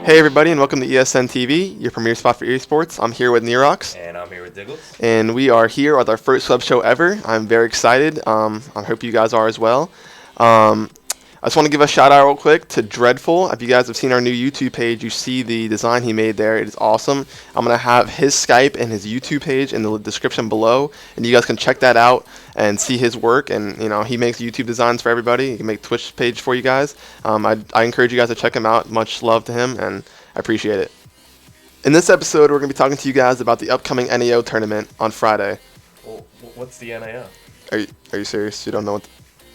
Hey everybody, and welcome to ESN TV, your premier spot for esports. I'm here with Nerox, And I'm here with Diggles. and we are here with our first sub show ever. I'm very excited. I hope you guys are as well. I just want to give a shout out real quick to Dreddful. If you guys have seen our new YouTube page, you see the design he made there. It is awesome. I'm going to have his Skype and his YouTube page in the description below, and you guys can check that out and see his work. And he makes YouTube designs for everybody. He can make Twitch page for you guys. I encourage you guys to check him out. Much love to him, and I appreciate it. In this episode, we're going to be talking to you guys about the upcoming NAO tournament on Friday. Well, what's the NAO? Are you serious? You don't know what?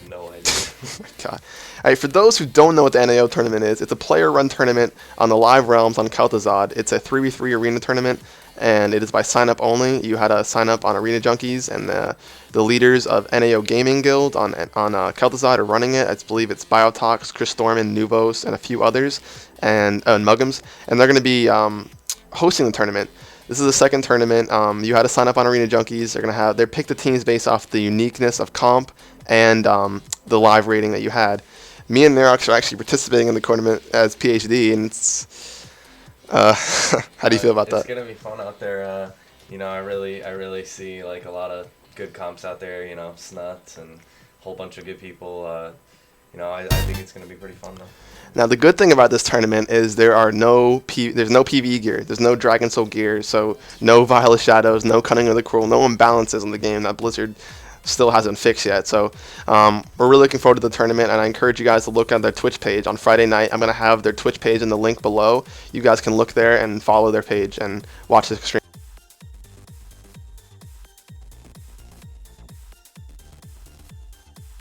No idea. Oh my god. Alright, for those who don't know what the NAO tournament is, it's a player-run tournament on the live realms on Kel'Thuzad. It's a 3v3 arena tournament, and it is by sign-up only. You had to sign up on Arena Junkies, and the leaders of NAO Gaming Guild on Kel'Thuzad are running it. I believe it's Biotox, Chris Storman, Nuvos, and a few others, and Muggums. And they're going to be hosting the tournament. This is the second tournament. You had to sign up on Arena Junkies. They pick the teams based off the uniqueness of comp and the live rating that you had. Me and Nerox are actually participating in the tournament as PhD, and it's how do you feel about that? It's gonna be fun out there. I really see like a lot of good comps out there. Snuts and a whole bunch of good people. I think it's gonna be pretty fun though. Now the good thing about this tournament is there's no PvE gear, there's no Dragon Soul gear, so no Violet Shadows, no Cunning of the Cruel, no imbalances in the game that Blizzard still hasn't fixed yet. So we're really looking forward to the tournament, and I encourage you guys to look at their Twitch page on Friday night. I'm going to have their Twitch page in the link below. You guys can look there and follow their page and watch the stream.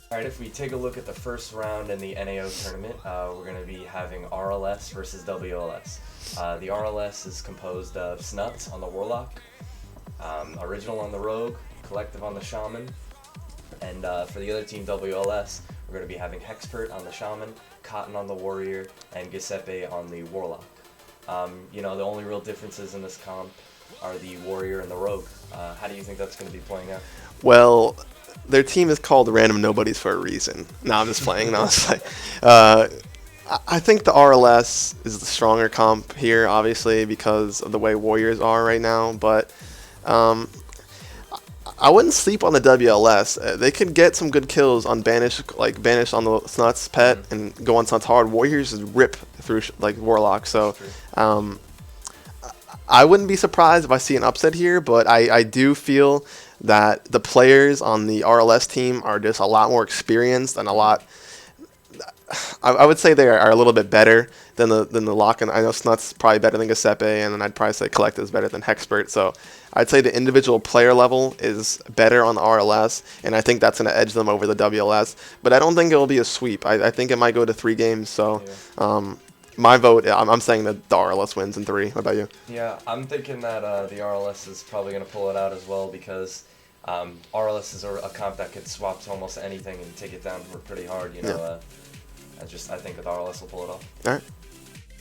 Alright, if we take a look at the first round in the NAO tournament, we're going to be having RLS versus WLS. The RLS is composed of Snuts on the Warlock, Original on the Rogue, Collective on the Shaman, and for the other team, WLS, we're going to be having Hexpert on the Shaman, Cotton on the Warrior, and Giuseppe on the Warlock. The only real differences in this comp are the Warrior and the Rogue. How do you think that's going to be playing out? Well, their team is called Random Nobodies for a reason. No, I'm just playing. No, it's like, I think the RLS is the stronger comp here, obviously, because of the way Warriors are right now, but I wouldn't sleep on the WLS. They could get some good kills on Banish on the Snuts pet and go on Snuts hard. Warriors just rip through Warlock. So I wouldn't be surprised if I see an upset here, but I do feel that the players on the RLS team are just a lot more experienced and a lot. I would say they are a little bit better than the Lock, and I know Snut's probably better than Giuseppe, and then I'd probably say Collective is better than Hexpert. So I'd say the individual player level is better on the RLS, and I think that's going to edge them over the WLS. But I don't think it will be a sweep. I think it might go to 3 games. So my vote, I'm saying that the RLS wins in 3. What about you? Yeah, I'm thinking that the RLS is probably going to pull it out as well because RLS is a comp that could swap to almost anything and take it down pretty hard. I think that the RLS will pull it off. All right.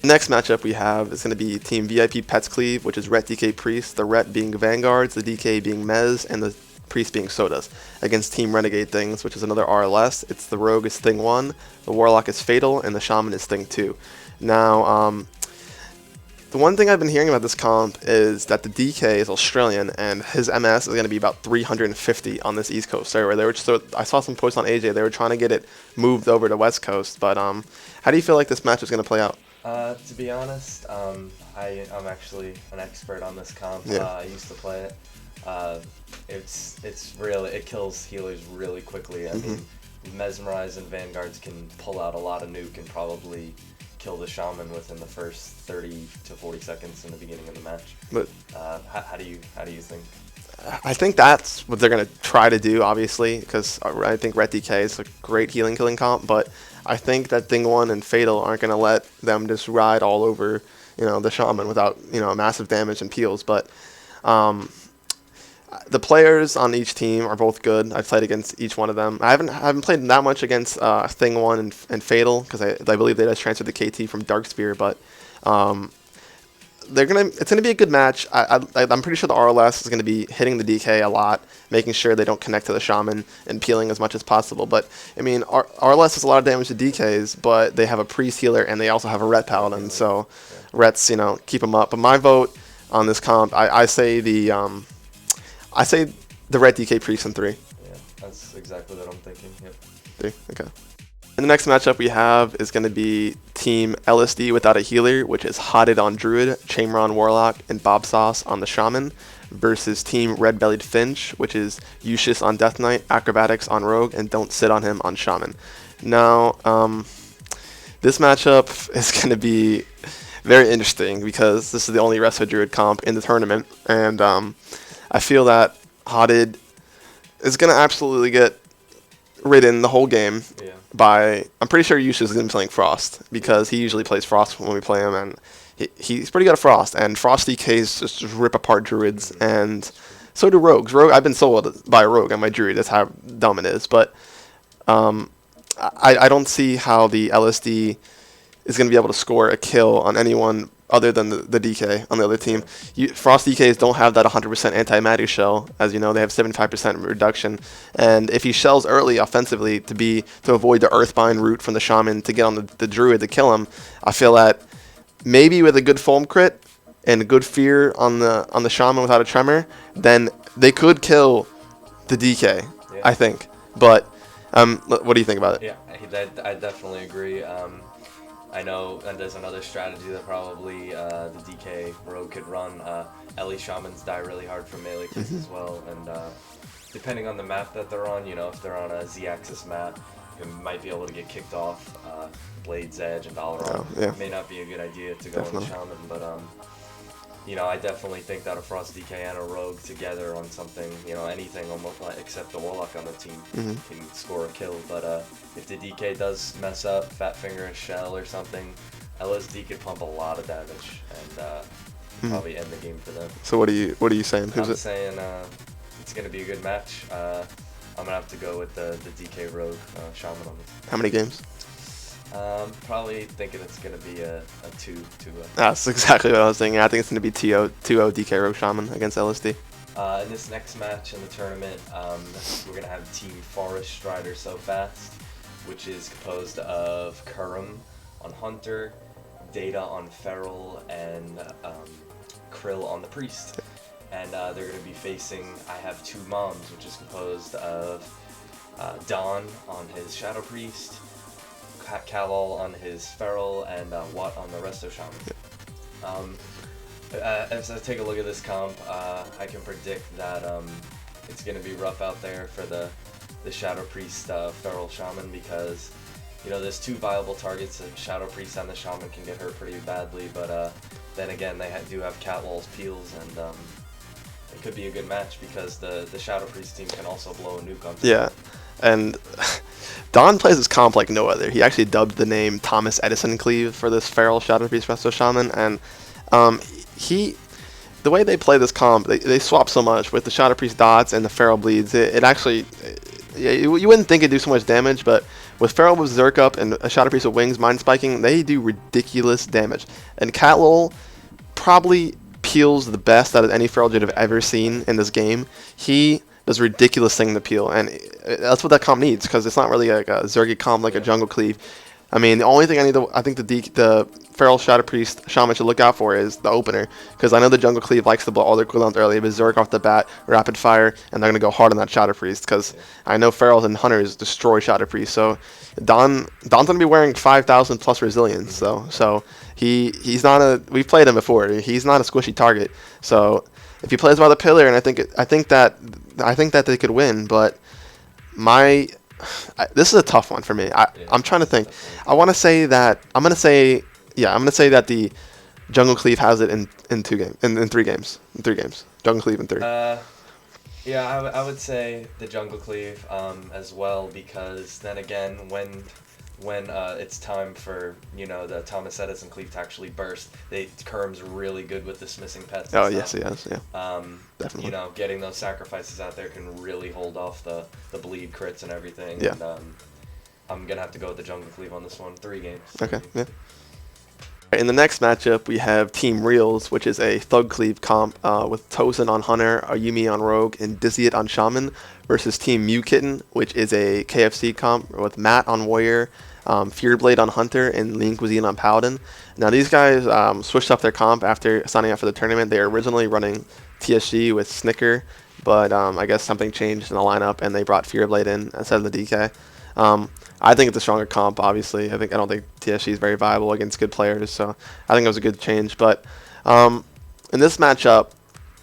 Next matchup we have is going to be Team VIP Pets Cleave, which is Ret DK Priest, the Ret being Vanguards, the DK being Mez, and the Priest being Sodas, against Team Renegade Things, which is another RLS. It's the Rogue is Thing 1, the Warlock is Fatal, and the Shaman is Thing 2. Now, the one thing I've been hearing about this comp is that the DK is Australian, and his MS is going to be about 350 on this East Coast server. I saw some posts on AJ. They were trying to get it moved over to West Coast, but how do you feel like this match is going to play out? To be honest, I'm actually an expert on this comp. Yeah. I used to play it. It kills healers really quickly. I mean, Mesmerize and Vanguards can pull out a lot of nuke and probably kill the Shaman within the first 30 to 40 seconds in the beginning of the match. But how do you think? I think that's what they're going to try to do, obviously, because I think Ret DK is a great healing killing comp, but I think that Thing 1 and Fatal aren't going to let them just ride all over, the Shaman without, massive damage and peels. But the players on each team are both good. I've played against each one of them. I haven't played that much against Thing 1 and Fatal because I believe they just transferred the KT from Darkspear, but it's gonna be a good match. I'm pretty sure the RLS is gonna be hitting the DK a lot, making sure they don't connect to the Shaman and peeling as much as possible. But I mean, RLS does a lot of damage to DKs, but they have a priest healer and they also have a Ret Paladin, so Rets, keep them up. But my vote on this comp, I say the Ret DK priest in 3. Yeah, that's exactly what I'm thinking. Yep. 3. Okay. And the next matchup we have is going to be Team LSD without a healer, which is Hotted on Druid, Chamber on Warlock, and Bob Sauce on the Shaman, versus Team Red Bellied Finch, which is Ucius on Death Knight, Acrobatics on Rogue, and Don't Sit on Him on Shaman. Now, this matchup is going to be very interesting because this is the only Resto Druid comp in the tournament, and I feel that Hotted is going to absolutely get ridden the whole game by, I'm pretty sure Ucius is going to be playing Frost, because he usually plays Frost when we play him, and he's pretty good at Frost, and Frost DKs just rip apart Druids, and so do Rogues. I've been sold by a Rogue on my Druid, that's how dumb it is, but I don't see how the LSD is going to be able to score a kill on anyone other than the DK on the other team. Frost DKs don't have that 100% anti-Madu shell. As you know, they have 75% reduction. And if he shells early offensively to avoid the Earthbind route from the Shaman to get on the Druid to kill him, I feel that maybe with a good foam crit and a good fear on the Shaman without a tremor, then they could kill the DK, I think. But what do you think about it? Yeah, I definitely agree. I know, and there's another strategy that probably the DK Rogue could run. Ellie Shamans die really hard from melee kills as well, and depending on the map that they're on, if they're on a Z-axis map, you might be able to get kicked off Blade's Edge and Dalaran. It may not be a good idea to go on the Shaman, but I definitely think that a Frost DK and a Rogue together on something, anything almost except the Warlock on the team can score a kill. But if the DK does mess up, Fat Finger a Shell or something, LSD could pump a lot of damage and probably end the game for them. So what are you saying? I'm saying it's gonna be a good match. I'm gonna have to go with the DK Rogue Shaman on this. How many games? Probably thinking it's going to be a 2-0. That's exactly what I was thinking. I think it's going to be 2-0 DK Rogue Shaman against LSD. In this next match in the tournament, we're going to have Team Forest Strider So Fast, which is composed of Kurum on Hunter, Data on Feral, and Krill on the Priest. And they're going to be facing I Have Two Moms, which is composed of Don on his Shadow Priest, Kal-El on his Feral, and Watt on the Resto Shaman. As I take a look at this comp, I can predict that it's going to be rough out there for the Shadow Priest Feral Shaman, because there's two viable targets. The Shadow Priest and the Shaman can get hurt pretty badly, but then again they do have Catwall's peels, and it could be a good match because the Shadow Priest team can also blow a nuke on top. Yeah, and Don plays his comp like no other. He actually dubbed the name Thomas Edison Cleave for this Feral Shadow Priest Resto Shaman, and the way they play this comp, they swap so much with the Shadow Priest dots and the Feral bleeds. It actually, you wouldn't think it'd do so much damage, but with Feral with Zerk up and a Shadow Priest with Wings Mind Spiking, they do ridiculous damage. And Cat-Lol probably peels the best out of any Feral Druid I've ever seen in this game. He does ridiculous thing to peel, and that's what that comp needs, because it's not really like a Zergy comp like a Jungle Cleave. I mean, the only thing I think the Feral Shadow Priest Shaman should look out for is the opener, because I know the Jungle Cleave likes to blow all their cooldowns early, but Zerk off the bat, rapid fire, and they're going to go hard on that Shadow Priest, because I know Ferals and Hunters destroy Shadow Priest, so Don's going to be wearing 5,000 plus resilience, so he's not we've played him before, he's not a squishy target, so if he plays by the pillar, and I think that they could win, but this is a tough one for me. I'm trying to think. I'm going to say that the Jungle Cleave has it in 3 games. Jungle Cleave in 3. Yeah, I would say the Jungle Cleave as well, because then again, when it's time for the Thomas Edison Cleave to actually burst, Kurum's really good with dismissing pets. Oh yes, he is. Yeah. Definitely. Getting those sacrifices out there can really hold off the bleed crits and everything. Yeah. And, I'm gonna have to go with the Jungle Cleave on this one. 3 games. Okay. Yeah. In the next matchup, we have Team Reels, which is a Thug Cleave comp with Tozen on Hunter, Ayumi on Rogue, and Dizzyit on Shaman, versus Team M Kitten, which is a KFC comp with Matt on Warrior, Fearblade on Hunter, and Lean Cuisine on Paladin. Now these guys switched up their comp after signing up for the tournament. They were originally running TSG with Snicker, but I guess something changed in the lineup, and they brought Fearblade in instead of the DK. I think it's a stronger comp, obviously. I don't think TSG is very viable against good players, so I think it was a good change. But in this matchup,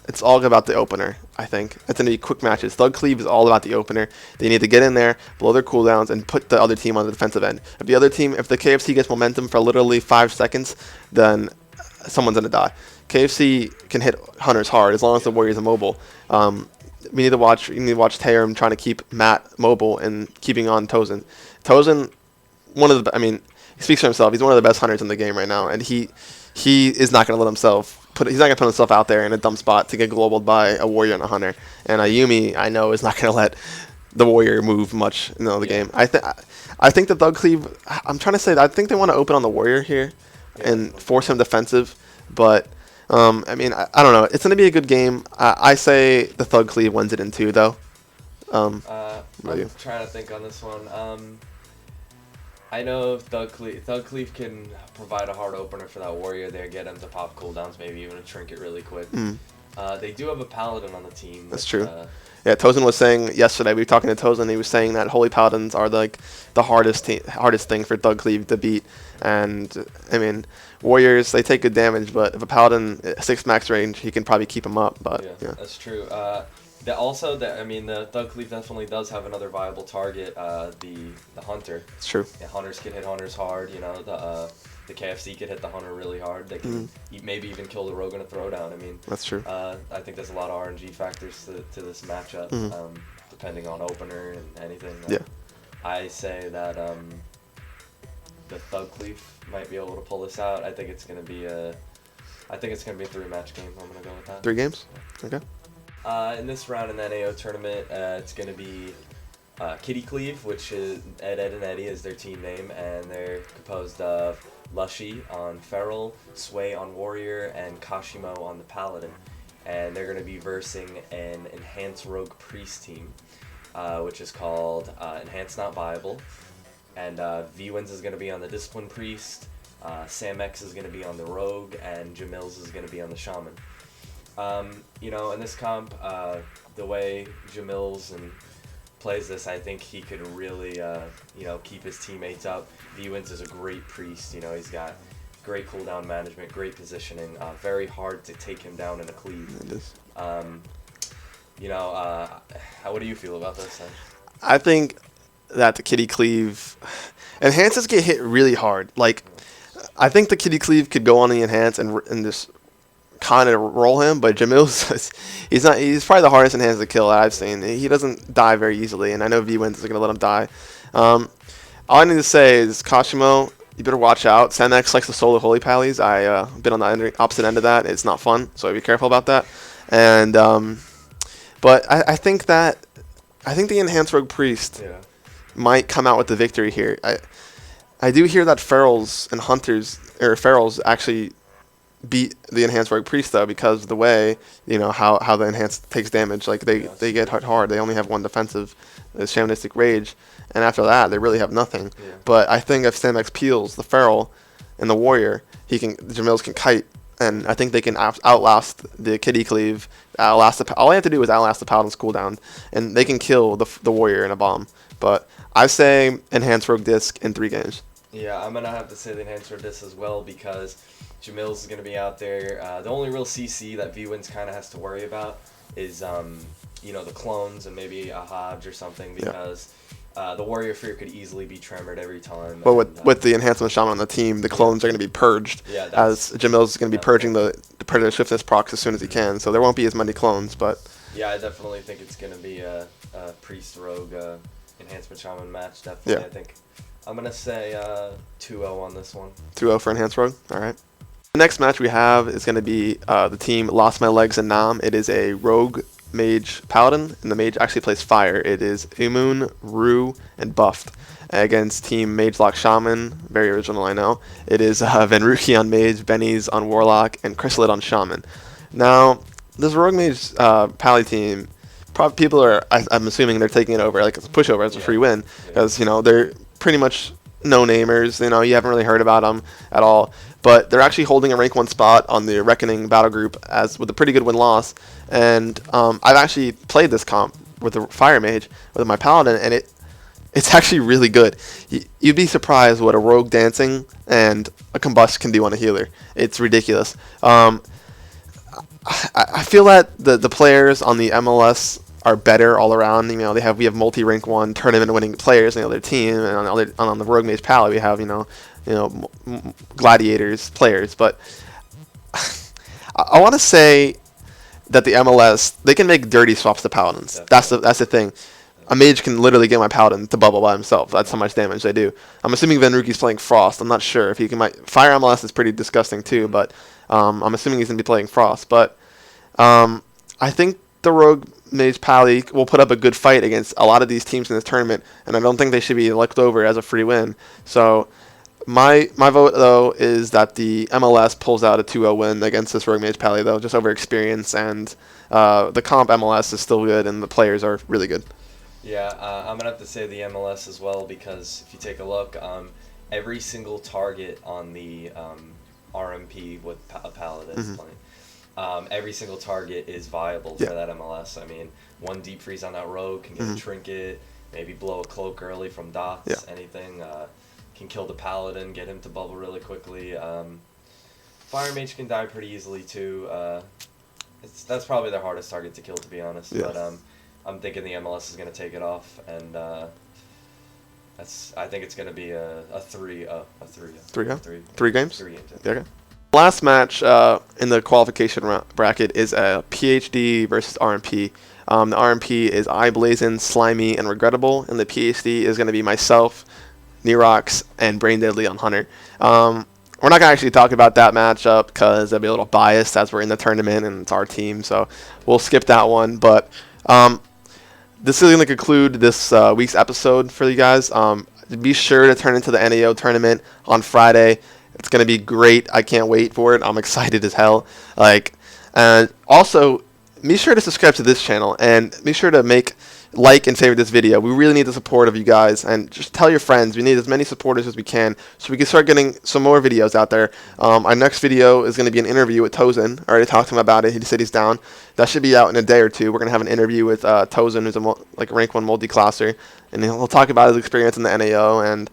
it's all about the opener, I think. It's going to be quick matches. Thug Cleave is all about the opener. They need to get in there, blow their cooldowns, and put the other team on the defensive end. If the KFC gets momentum for literally 5 seconds, then someone's going to die. KFC can hit Hunters hard as long as the Warriors are mobile. We need to watch Tarum trying to keep Matt mobile and keeping on Tozen. Tozen, he speaks for himself. He's one of the best hunters in the game right now, and he is not going to let himself he's not going to put himself out there in a dumb spot to get globaled by a Warrior and a Hunter. And Ayumi, I know, is not going to let the Warrior move much in the game. I think the Thug Cleave, I'm trying to say that I think they want to open on the Warrior here and force him defensive, but I don't know. It's going to be a good game. I say the Thug Cleave wins it in 2, though. I'm trying to think on this one. I know Thug Cleave can provide a hard opener for that Warrior there, get him to pop cooldowns, maybe even a trinket really quick. They do have a Paladin on the team. That's true. Yeah, Tozen was saying yesterday, we were talking to Tozen, he was saying that Holy Paladins are like the hardest thing for Thug Cleave to beat. And, Warriors, they take good damage, but if a Paladin 6 max range, he can probably keep him up. But yeah. That's true. The Thug Cleave definitely does have another viable target, the Hunter. It's true. Yeah, Hunters can hit Hunters hard. The KFC could hit the Hunter really hard. They can maybe even kill the Rogue in a throwdown. That's true. I think there's a lot of RNG factors to this matchup, depending on opener and anything. Yeah. I say that the Thug Cleave might be able to pull this out. I think it's gonna be a 3-match game. I'm gonna go with that. 3 games? Okay. In this round in the NAO tournament, it's going to be Kitty Cleave, which is Ed and Eddie is their team name, and they're composed of Lushy on Feral, Sway on Warrior, and Kashimo on the Paladin. And they're going to be versing an Enhanced Rogue Priest team, which is called Enhanced Not Viable. And V-Wins is going to be on the Discipline Priest, Sam X is going to be on the Rogue, and Jamils is going to be on the Shaman. In this comp, the way Jamils plays this, I think he could really, keep his teammates up. V-Wins is a great priest. He's got great cooldown management, great positioning, very hard to take him down in a cleave. It is. What do you feel about this? I think that the Kitty Cleave enhances get hit really hard. I think the Kitty Cleave could go on the enhance and just kind of roll him, but Jamil's he's probably the hardest enhance to kill that I've seen. He doesn't die very easily, and I know V-Wins is going to let him die. All I need to say is, Kashimo, you better watch out. Senex likes to solo Holy Pallies. I've been on the opposite end of that. It's not fun, so be careful about that. And but I think the Enhanced Rogue Priest might come out with the victory here. I do hear that Ferals and Hunters, or Ferals actually beat the Enhanced Rogue Priest, though, because of the way, how the Enhanced takes damage. They get hit hard. They only have 1 defensive, Shamanistic Rage, and after that, they really have nothing. Yeah. But I think if Samex peels the Feral and the Warrior, the Jamils can kite, and I think they can outlast the Kitty Cleave, all they have to do is outlast the Paladin's cooldown, and they can kill the Warrior in a bomb. But I say Enhanced Rogue Disc in 3 games. Yeah, I'm going to have to say the Enhanced Rogue Disc as well, because Jamils is going to be out there. The only real CC that V-Wins kind of has to worry about is, the clones and maybe a Hodge or something, because the Warrior Fear could easily be tremored every time. Well, with the Enhancement Shaman on the team, the clones are going to be purged, as Jamils is going to be purging the Predator Swiftness procs as soon as he can, so there won't be as many clones. But yeah, I definitely think it's going to be a Priest Rogue Enhancement Shaman match, definitely. Yeah. I think I'm going to say 2-0 on this one. 2-0 for Enhanced Rogue? All right. The next match we have is going to be the team Lost My Legs and Nam. It is a Rogue Mage Paladin, and the Mage actually plays fire. It is Umun, Rue, and Buffed against Team Mage Lock Shaman. Very original, I know. It is Venruki on Mage, Benny's on Warlock, and Chrysalid on Shaman. Now, this Rogue Mage Pally team, people are, I'm assuming they're taking it over like it's a pushover, it's a free win, because they're pretty much no-namers. You haven't really heard about them at all, but they're actually holding a rank 1 spot on the Reckoning battle group as with a pretty good win-loss. And I've actually played this comp with the Fire Mage with my Paladin, and it's actually really good. You'd be surprised what a Rogue dancing and a Combust can do on a healer. It's ridiculous. I feel that the players on the MLS are better all around. We have multi-rank 1 tournament winning players on their team, and on the Rogue Mage Pally we have gladiators players. But I want to say that the MLS, they can make dirty swaps to Paladins. That's the thing. A Mage can literally get my Paladin to bubble by himself. That's how much damage they do. I'm assuming Venruki's playing Frost. I'm not sure if he can. Fire MLS is pretty disgusting too, but I'm assuming he's going to be playing Frost. But I think the Rogue Mage Pally will put up a good fight against a lot of these teams in this tournament, and I don't think they should be looked over as a free win. So my vote, though, is that the MLS pulls out a 2-0 win against this Rogue Mage Pally, though, just over experience, and the comp MLS is still good, and the players are really good. Yeah, I'm going to have to say the MLS as well, because if you take a look, every single target on the RMP with a Paladin playing, every single target is viable for that MLS. I mean, one deep freeze on that Rogue can get a trinket, maybe blow a cloak early from dots, anything. Can kill the Paladin, get him to bubble really quickly. Fire Mage can die pretty easily too. That's probably their hardest target to kill, to be honest. Yes. But I'm thinking the MLS is going to take it off, and I think it's going to be a three games. Okay. Last match in the qualification bracket is a PhD versus RMP. The RMP is iBlazin, Slimy, and Regrettable, and the PhD is going to be myself, Nerox, and Brain Deadly on Hunter. We're not going to actually talk about that matchup because it'll be a little biased as we're in the tournament and it's our team, so we'll skip that one. But this is going to conclude this week's episode for you guys. Be sure to turn into the NAO tournament on Friday. It's going to be great. I can't wait for it. I'm excited as hell. And also, be sure to subscribe to this channel and be sure to like and favorite this video. We really need the support of you guys, and just tell your friends. We need as many supporters as we can so we can start getting some more videos out there. Our next video is going to be an interview with Tozen. I already talked to him about it. He said he's down. That should be out in a day or two. We're going to have an interview with Tozen, who's a rank 1 multi-classer, and he'll talk about his experience in the NAO and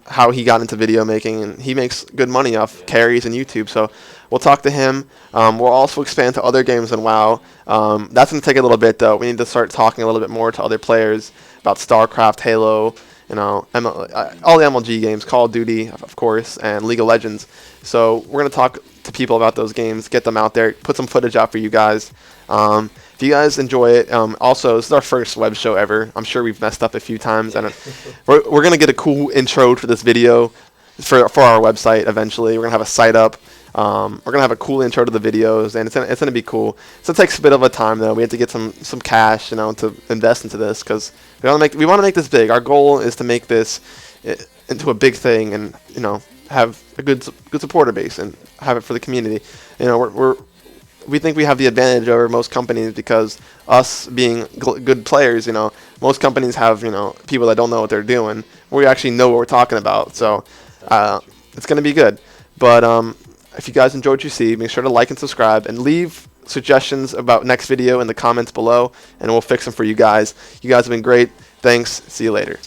how he got into video making, and he makes good money off carries and YouTube. So we'll talk to him. We'll also expand to other games in WoW. That's going to take a little bit, though. We need to start talking a little bit more to other players about StarCraft, Halo, all the MLG games, Call of Duty, of course, and League of Legends. So we're going to talk to people about those games, get them out there, put some footage out for you guys. If you guys enjoy it, also, this is our first web show ever. I'm sure we've messed up a few times, and we're going to get a cool intro for this video for our website eventually. We're going to have a site up. We're going to have a cool intro to the videos, and it's going to be cool. So it takes a bit of a time, though. We have to get some cash, to invest into this, because we want to make this big. Our goal is to make this into a big thing and, have a good supporter base and have it for the community. We think we have the advantage over most companies because us being good players, most companies have, people that don't know what they're doing. We actually know what we're talking about, so it's going to be good. But if you guys enjoyed what you see, make sure to like and subscribe and leave suggestions about next video in the comments below, and we'll fix them for you guys. You guys have been great. Thanks. See you later.